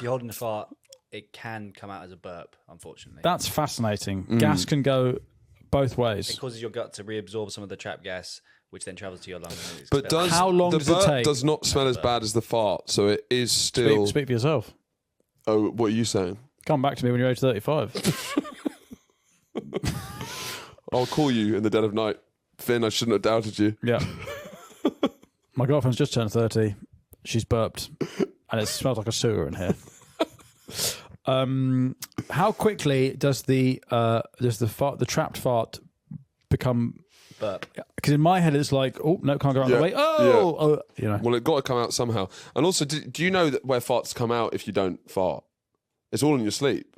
if you're holding the fart, it can come out as a burp, unfortunately. That's fascinating. Gas can go both ways. It causes your gut to reabsorb some of the trapped gas, which then travels to your lungs. And But How long the does it burp take? does not smell as bad as the fart, so it is still... Speak for yourself. Oh, what are you saying? Come back to me when you're age 35. I'll call you in the dead of night. Finn, I shouldn't have doubted you. Yeah. My girlfriend's just turned 30. She's burped, and it smells like a sewer in here. How quickly does the trapped fart become burp? Because in my head it's like, oh no, can't go around the way. You know. Well, it got to come out somehow. And also, do you know that where farts come out if you don't fart? It's all in your sleep.